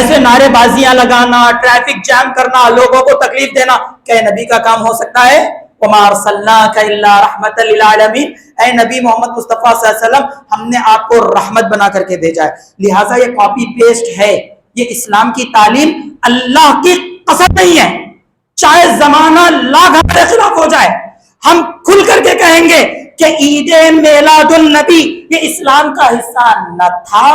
ایسے نعرے بازیاں لگانا، ٹریفک جام کرنا، لوگوں کو تکلیف دینا کیا نبی کا کام ہو سکتا ہے؟ وَمَا أَرْسَلْنَاكَ إِلَّا رَحْمَةً لِلْعَالَمِينَ، اے نبی محمد مصطفیٰ صلی اللہ علیہ وسلم، ہم نے آپ کو رحمت بنا کر کے بھیجا ہے۔ لہٰذا یہ کاپی پیسٹ ہے، یہ اسلام کی تعلیم اللہ کی قسم نہیں ہے، چاہے زمانہ لاکھ ہمارے خلاف ہو جائے، ہم کھل کر کے کہیں گے کہ عید میلاد النبی یہ اسلام کا حصہ نہ تھا،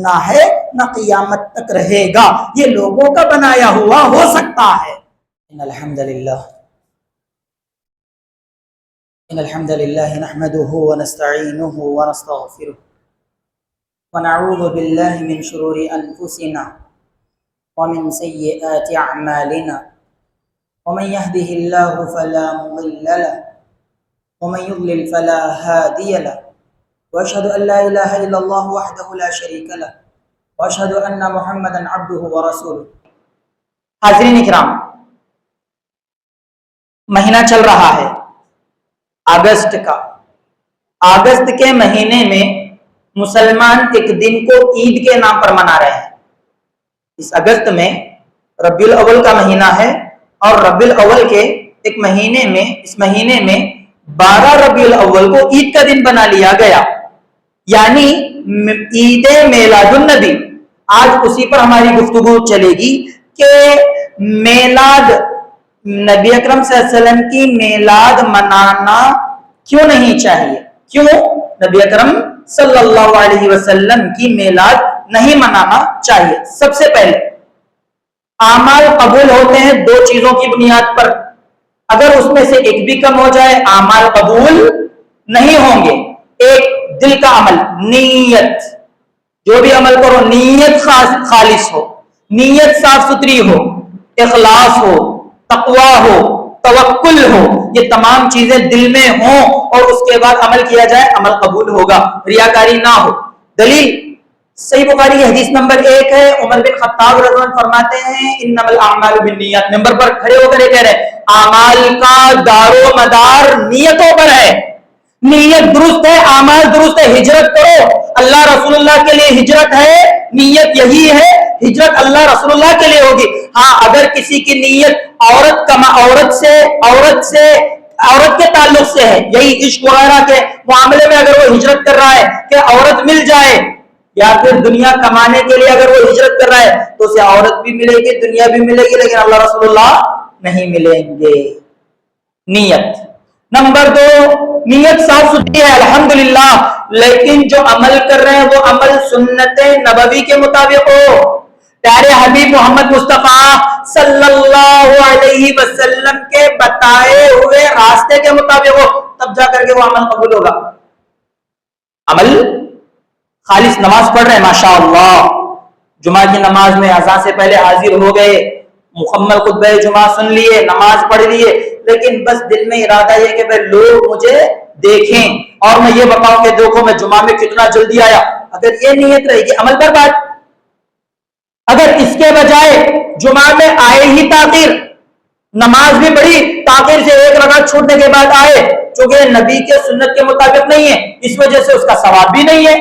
نہ ہے، نہ قیامت تک رہے گا، یہ لوگوں کا بنایا ہوا ہو سکتا ہے۔ ان الحمد للہ نحمده ونستعینه ونستغفره ونعوذ باللہ من شرور انفسنا ومن سیئات اعمالنا ومن يهده الله فلا مضل له ومن يضلل فلا هادي له واشهد ان لا اله الا الله وحده لا شريك له واشهد ان محمدا عبده ورسوله۔ حاضرین اکرام، مہینہ چل رہا ہے اگست کا۔ اگست کے مہینے میں مسلمان ایک دن کو عید کے نام پر منا رہے ہیں۔ اس اگست میں ربیع الاول کا مہینہ ہے، اور ربیع الاول کے ایک مہینے میں، اس مہینے میں 12 ربیع الاول کو عید کا دن بنا لیا گیا، یعنی عید میلاد النبی۔ آج اسی پر ہماری گفتگو چلے گی کہ میلاد، نبی اکرم صلی اللہ علیہ وسلم کی میلاد منانا کیوں نہیں چاہیے، کیوں نبی اکرم صلی اللہ علیہ وسلم کی میلاد نہیں منانا چاہیے۔ سب سے پہلے اعمال قبول ہوتے ہیں دو چیزوں کی بنیاد پر، اگر اس میں سے ایک بھی کم ہو جائے اعمال قبول نہیں ہوں گے۔ ایک دل کا عمل، نیت، جو بھی عمل کرو نیت خالص ہو، نیت صاف ستھری ہو، اخلاص ہو، تقویٰ ہو، توکل ہو، یہ تمام چیزیں دل میں ہوں اور اس کے بعد عمل کیا جائے، عمل قبول ہوگا، ریاکاری نہ ہو۔ دلیل صحیح بخاری کی حدیث نمبر 1 ہے، عمر بن خطاب رضی اللہ عنہ فرماتے ہیں انما الاعمال بالنیات، ممبر پر کھڑے ہو کر یہ کہہ رہے اعمال کا دار و مدار نیتوں پر ہے، نیت درست ہے اعمال درست ہے۔ ہجرت کرو، اللہ رسول اللہ کے لیے ہجرت ہے، نیت یہی ہے، ہجرت اللہ رسول اللہ کے لیے ہوگی۔ ہاں اگر کسی کی نیت عورت کے تعلق سے ہے، یہی عشق وغیرہ کے معاملے میں اگر وہ ہجرت کر رہا ہے کہ عورت مل جائے، یا پھر دنیا کمانے کے لیے اگر وہ ہجرت کر رہا ہے تو اسے عورت بھی ملے گی، دنیا بھی ملے گی، لیکن اللہ رسول اللہ نہیں ملیں گے۔ نیت نمبر 2، نیت صاف ستھری ہے الحمدللہ، لیکن جو عمل کر رہے ہیں وہ عمل سنت نبوی کے مطابق ہو، پیارے حبیب محمد مصطفیٰ صلی اللہ علیہ وسلم کے بتائے ہوئے راستے کے مطابق ہو، تب جا کر کے وہ عمل قبول ہوگا۔ عمل خالص، نماز پڑھ رہے ہیں ماشاءاللہ، جمعہ کی نماز میں اذان سے پہلے حاضر ہو گئے، مکمل خطبہ جمعہ سن لیے، نماز پڑھ لیے، لیکن بس دل میں ارادہ یہ کہ بھائی لوگ مجھے دیکھیں اور میں یہ بتاؤں کہ دیکھو میں جمعہ میں کتنا جلدی آیا، اگر یہ نیت رہے گی عمل برباد۔ اگر اس کے بجائے جمعہ میں آئے ہی تاخیر، نماز بھی پڑھی تاخیر سے 1 رکعت چھوٹنے کے بعد آئے، چونکہ نبی کے سنت کے مطابق نہیں ہے، اس وجہ سے اس کا ثواب بھی نہیں ہے،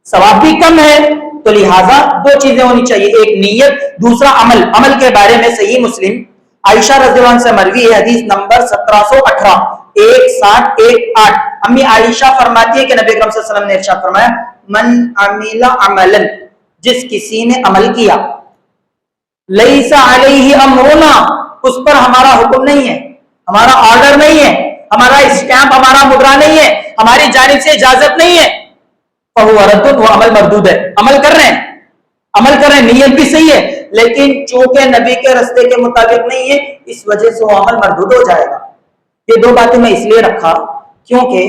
ثواب بھی کم ہے۔ تو لہٰذا 2 چیزیں ہونی چاہیے، ایک نیت، دوسرا عمل۔ عمل کے بارے میں صحیح مسلم عائشہ رضی اللہ عنہ سے مروی ہے، حدیث نمبر 1718 1718، امی عائشہ فرماتی ہے کہ نبی اکرم صلی اللہ علیہ وسلم نے ارشاد فرمایا من عمل عملا، جس کسی نے عمل کیا، لیس علیہ امرنا، اس پر ہمارا حکم نہیں ہے، ہمارا آرڈر نہیں ہے، ہمارا اسٹیمپ، ہمارا مدرا نہیں ہے، ہماری جانب سے اجازت نہیں ہے، فہو رد، وہ عمل مردود ہے۔ عمل کر رہے ہیں، نیت بھی صحیح ہے، لیکن چونکہ نبی کے راستے کے مطابق نہیں ہے، اس وجہ سے وہ عمل مردود ہو جائے گا۔ یہ 2 باتیں میں اس لیے رکھا کیونکہ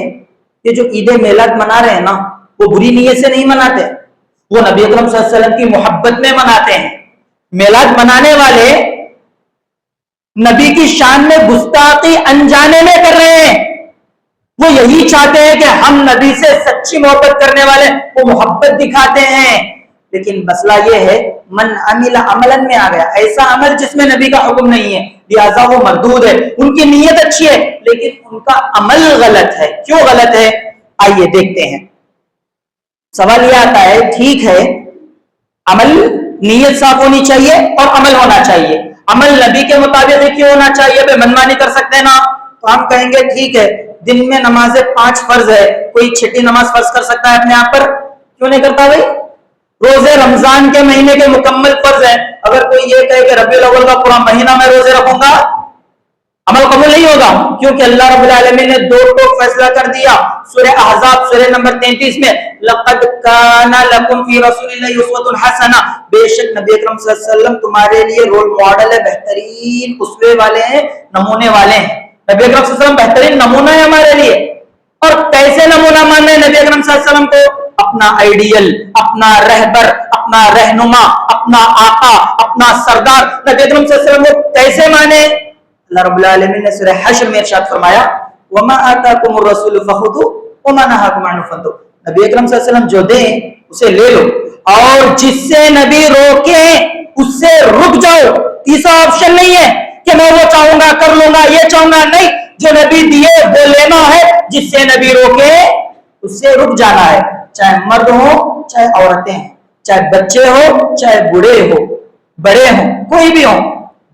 یہ جو عید میلاد منا رہے ہیں نا، وہ بری نیت سے نہیں مناتے، وہ نبی اکرم صلی اللہ علیہ وسلم کی محبت میں مناتے ہیں۔ میلاد منانے والے نبی کی شان میں گستاخی انجانے میں کر رہے ہیں، وہ یہی چاہتے ہیں کہ ہم نبی سے سچی محبت کرنے والے وہ محبت دکھاتے ہیں، لیکن مسئلہ یہ ہے من عمل عملا میں آ گیا، ایسا عمل جس میں نبی کا حکم نہیں ہے، لہذا وہ مردود ہے۔ ان کی نیت اچھی ہے لیکن ان کا عمل غلط ہے۔ کیوں غلط ہے؟ آئیے دیکھتے ہیں۔ سوال یہ آتا ہے ٹھیک ہے عمل نیت صاف ہونی چاہیے اور عمل ہونا چاہیے. عمل نبی کے مطابق ہی کیوں ہونا چاہیے؟ بے منمانی کر سکتے نا. تو ہم کہیں گے ٹھیک ہے دن میں نمازیں 5 فرض ہے, کوئی چھٹی نماز فرض کر سکتا ہے اپنے آپ پر؟ کیوں نہیں کرتا بھائی؟ روزے رمضان کے مہینے کے مکمل فرض ہے, اگر کوئی یہ کہے کہ ربیع الاول کا پورا مہینہ میں روزے رکھوں گا, عمل قبول نہیں ہوگا. کیونکہ اللہ رب العالمین نے 2 ٹوک فیصلہ کر دیا سورہ احزاب سورہ نمبر 33 میں, لقد کان لکم فی رسول اللہ اسوۃ حسنہ, بے شک نبی اکرم صلی اللہ علیہ وسلم تمہارے لیے رول ماڈل ہے, بہترین اسوے والے ہیں, نمونے والے ہیں. نبی اکرم صلی اللہ علیہ وسلم بہترین نمونہ ہے ہمارے لیے. اور کیسے نمونہ ماننا ہے نبی اکرم صلی اللہ علیہ وسلم کو؟ اپنا آئیڈیل, اپنا رہبر, اپنا رہنما, اپنا آقا, اپنا سردار نبی اکرم صلی اللہ علیہ وسلم کو کیسے مانے؟ اللہ رب العالمین نے سورہ حشر میں ارشاد فرمایا وَمَا آتَاكُمُ الرَّسُولُ فَخُذُوهُ وَمَا نَهَاكُمْ عَنْهُ فَانْتَهُوا. نبی اکرم صلی اللہ علیہ وسلم جو دیں اسے لے لو, اور جس سے نبی روکیں اس سے رک جاؤ. تیسرا آپشن نہیں ہے کہ میں وہ چاہوں گا کر لوں گا, یہ چاہوں گا, نہیں. جو نبی دیے وہ لینا ہے, جس سے نبی روکے اس سے رک جانا ہے. چاہے مرد ہو چاہے عورتیں ہیں, چاہے بچے ہو چاہے بوڑھے ہو, بڑے ہوں, کوئی بھی ہو,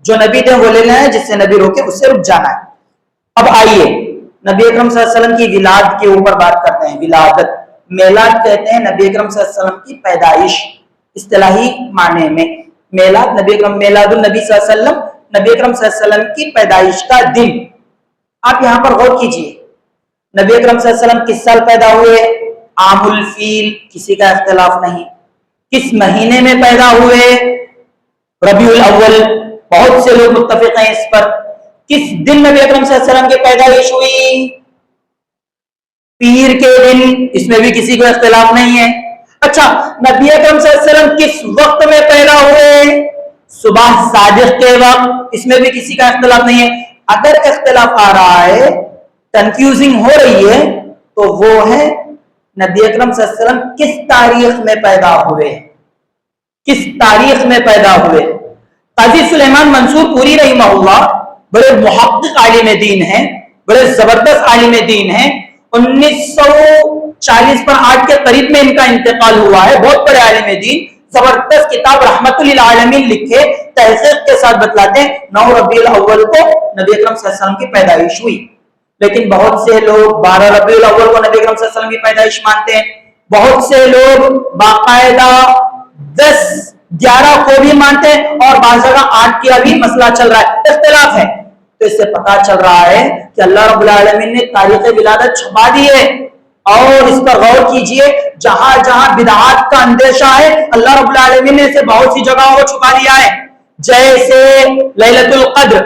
جو نبی دے وہ لینا ہے, جس سے نبی روکے اس سے رک جانا ہے. اب آئیے نبی اکرم صلی اللہ علیہ وسلم کی ولادت کے اوپر بات کرتے ہیں. ولادت, میلاد کہتے ہیں نبی اکرم صلی اللہ علیہ وسلم کی پیدائش اصطلاحی معنی میں. میلاد نبی اکرم, میلاد النبی صلی اللہ علیہ وسلم, نبی اکرم صلی اللہ علیہ وسلم کی پیدائش کا دن. آپ یہاں پر غور کیجئے, نبی اکرم صلی اللہ علیہ وسلم کس سال پیدا ہوئے؟ عام الفیل, کسی کا اختلاف نہیں. کس مہینے میں پیدا ہوئے؟ ربیع الاول, بہت سے لوگ متفق ہیں اس پر. کس دن نبی اکرم صلی اللہ علیہ وسلم کی پیدائش ہوئی؟ پیر کے دن, اس میں بھی کسی کو اختلاف نہیں ہے. اچھا, نبی اکرم صلی اللہ علیہ وسلم کس وقت میں پیدا ہوئے؟ صبح صادق کے وقت, اس میں بھی کسی کا اختلاف نہیں ہے. اگر اختلاف آ رہا ہے, کنفیوزنگ ہو رہی ہے, تو وہ ہے نبی اکرم صلی اللہ علیہ وسلم کس تاریخ میں پیدا ہوئے, کس تاریخ میں پیدا ہوئے. قاضی سلیمان منصور پوری رحمہ اللہ بڑے محقق عالم دین ہیں, بڑے زبردست عالم دین ہیں. 1940 پر 8 کے قریب میں ان کا انتقال ہوا ہے. بہت بڑے عالم دین, زبردست کتاب رحمت للعالمین لکھے, تحقیق کے ساتھ بتلاتے ہیں 9 ربیع الاول کو نبی اکرم صلی اللہ علیہ وسلم کی پیدائش ہوئی. لیکن بہت سے لوگ 12 ربیع الاول کو نبی اکرم صلی اللہ علیہ وسلم کی پیدائش مانتے ہیں. بہت سے لوگ باقاعدہ 10-11 کو بھی مانتے ہیں, اور بعض جگہ 8 کا بھی مسئلہ چل رہا ہے, اختلاف ہے. تو اس سے پتا چل رہا ہے کہ اللہ رب العالمین نے تاریخ ولادت چھپا دی ہے. اور اس پر غور کیجئے, جہاں جہاں بدعات کا اندیشہ ہے اللہ رب العالمین نے اسے بہت سی جگہوں کو چھپا دیا ہے. جیسے لیلۃ القدر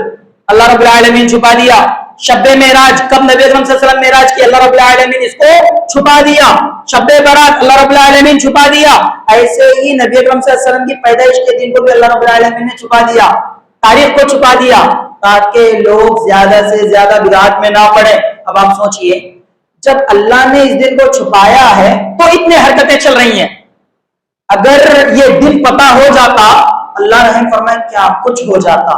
اللہ رب العالمین چھپا دیا. شب معراج, کب نبی اکرم صلی اللہ علیہ وسلم معراج کی, اللہ رب العالمین اس کو چھپا دیا. شب برات اللہ رب العالمین چھپا دیا. ایسے ہی نبی اکرم صلی اللہ علیہ وسلم کی پیدائش کے دن کو بھی اللہ رب العالمین نے چھپا دیا, تاریخ کو چھپا دیا, تاکہ لوگ زیادہ سے زیادہ بدعات میں نہ پڑے. اب آپ سوچئے, جب اللہ نے اس دن کو چھپایا ہے تو اتنے حرکتیں چل رہی ہیں. اگر یہ دن پتا ہو جاتا, اللہ رحم فرمائے, کیا کچھ ہو جاتا.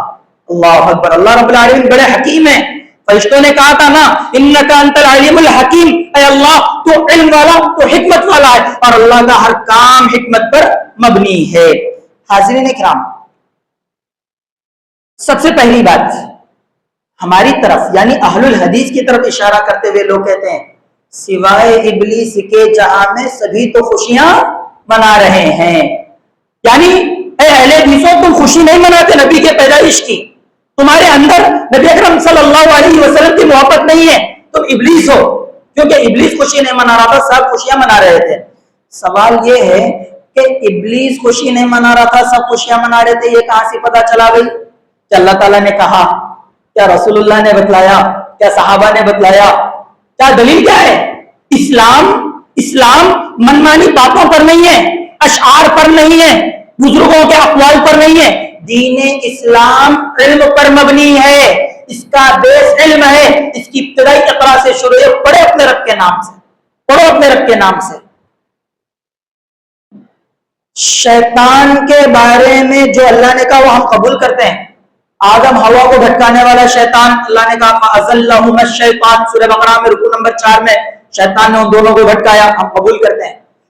اللہ اکبر, اللہ رب العالمین بڑے حکیم ہیں. فرشتوں نے کہا تھا نا, انک انت العلیم الحکیم, اے اللہ تو علم والا, تو حکمت والا ہے, اور اللہ کا ہر کام حکمت پر مبنی ہے. حاضرین کرام, سب سے پہلی بات ہماری طرف یعنی اہل الحدیث کی طرف اشارہ کرتے ہوئے لوگ کہتے ہیں سوائے ابلیس کے جہاں میں سبھی تو خوشیاں منا رہے ہیں. یعنی اے اہل حدیثوں, تم خوشی نہیں مناتے نبی کے پیدائش کی, تمہارے اندر نبی اکرم صلی اللہ علیہ وسلم کی محبت نہیں ہے, تم ابلیس ہو. کیونکہ ابلیس خوشی نہیں منا رہا تھا, سب خوشیاں منا رہے تھے. سوال یہ ہے کہ ابلیس خوشی نہیں منا رہا تھا, سب خوشیاں منا رہے تھے, یہ کہاں سے پتا چلا بھائی؟ کہ اللہ تعالیٰ نے کہا, کیا رسول اللہ نے بتلایا, کیا صحابہ نے بتلایا, کیا دلیل کیا ہے؟ اسلام منمانی باتوں پر نہیں ہے, اشعار پر نہیں ہے, بزرگوں کے اقوال پر نہیں ہے. دین اسلام علم پر مبنی ہے, اس کا بیس علم ہے. اس کی ابتدائی اقرا سے شروع ہے, پڑھو اپنے رب کے نام سے, پڑھو اپنے رب کے نام سے. شیطان کے بارے میں جو اللہ نے کہا وہ ہم قبول کرتے ہیں. آدم ہوا کو بھٹکانے والا شیطان, اللہ نے کہا فَأَزَلَّهُمَا الشَّيْطَانُ, سورہ بقرہ میں رکوع نمبر 4 میں شیطان نے ان دونوں کو بھٹکایا, ہم قبول کرتے ہیں.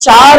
4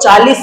40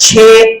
6,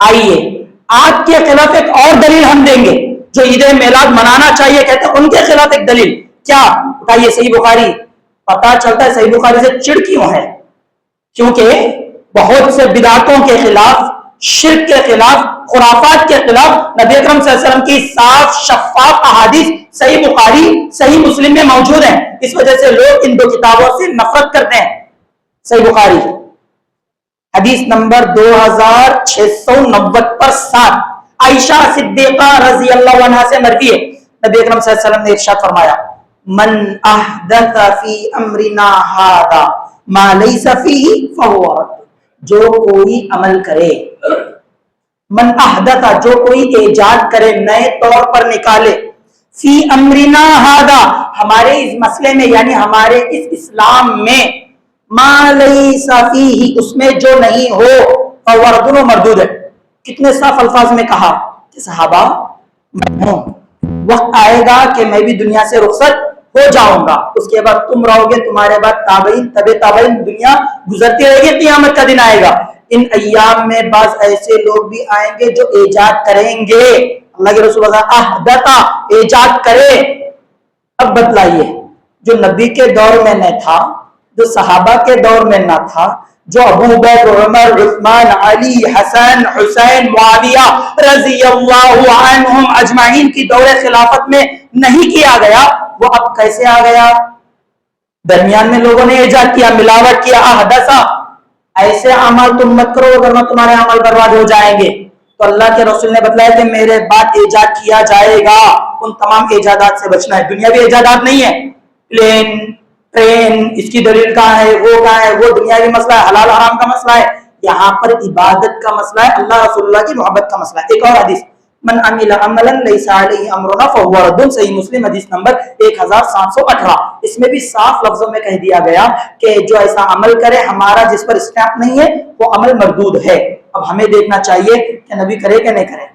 آئیے آپ کے خلاف ایک اور دلیل ہم دیں گے. جو عید میلاد منانا چاہیے کہتے ہیں ان کے خلاف ایک دلیل کیا بتائیے. صحیح بخاری. پتا چلتا ہے صحیح بخاری سے چڑ کیوں ہے؟ کیونکہ بہت سے بدعتوں کے خلاف، شرک کے خلاف، خرافات کے خلاف نبی اکرم صلی اللہ علیہ وسلم کی صاف شفاف احادیث صحیح بخاری صحیح مسلم میں موجود ہیں. اس وجہ سے لوگ ان دو کتابوں سے نفرت کرتے ہیں. صحیح بخاری حدیث نمبر 2690 پر 7 عائشہ صدیقہ رضی اللہ عنہا سے مروی ہے. نبی اکرم صلی اللہ علیہ وسلم نے ارشاد فرمایا من احدث فی امرنا ھذا ما لیس فیہ فہو رد. جو کوئی عمل کرے، من احدث جو کوئی ایجاد کرے، نئے طور پر نکالے، فی امرنا ھذا ہمارے اس مسئلے میں یعنی ہمارے اس اسلام میں، ما لیس فیہ اس میں جو نہیں ہو، فہو رد و مردود ہے. کتنے صاف الفاظ میں کہا کہ صحابہ وقت آئے گا کہ میں بھی دنیا سے رخصت ہو جاؤں گا، اس کے بعد تم رہو گے، تمہارے بعد تابعین، طب تابعین، دنیا گزرتی رہے گی، قیامت کا دن آئے گا. ان ایام میں بعض ایسے لوگ بھی آئیں گے جو ایجاد کریں گے. اللہ کے رسول احدث ایجاد کرے. اب بتلائیے جو نبی کے دور میں نہ تھا، جو صحابہ کے دور میں نہ تھا، جو ابو بکر، عمر، عثمان، علی، حسن، حسین، معاویہ رضی اللہ عنہم اجمعین کی دور خلافت میں نہیں کیا گیا، وہ اب کیسے آ گیا؟ درمیان میں لوگوں نے ایجاد کیا، ملاوٹ کیا. احدث ایسے عمل تم مت کرو ورنہ تمہارے عمل برباد ہو جائیں گے. تو اللہ کے رسول نے بتلایا کہ میرے بعد ایجاد کیا جائے گا، ان تمام ایجادات سے بچنا ہے. دنیاوی ایجادات نہیں ہے، پلین، ٹرین، اس کی دلیل کہاں ہے، وہ کہاں ہے، وہ دنیاوی مسئلہ ہے، حلال حرام کا مسئلہ ہے. یہاں پر عبادت کا مسئلہ ہے، اللہ رسول اللہ کی محبت کا مسئلہ ہے. ایک اور حدیث من عمل عملا لیس علیہ امرنا فہو رد، صحیح مسلم حدیث نمبر 1718. اس میں بھی صاف لفظوں میں کہہ دیا گیا کہ جو ایسا عمل کرے ہمارا جس پر اسٹیمپ نہیں ہے وہ عمل مردود ہے. اب ہمیں دیکھنا چاہیے کہ نبی کرے کہ نہیں کرے.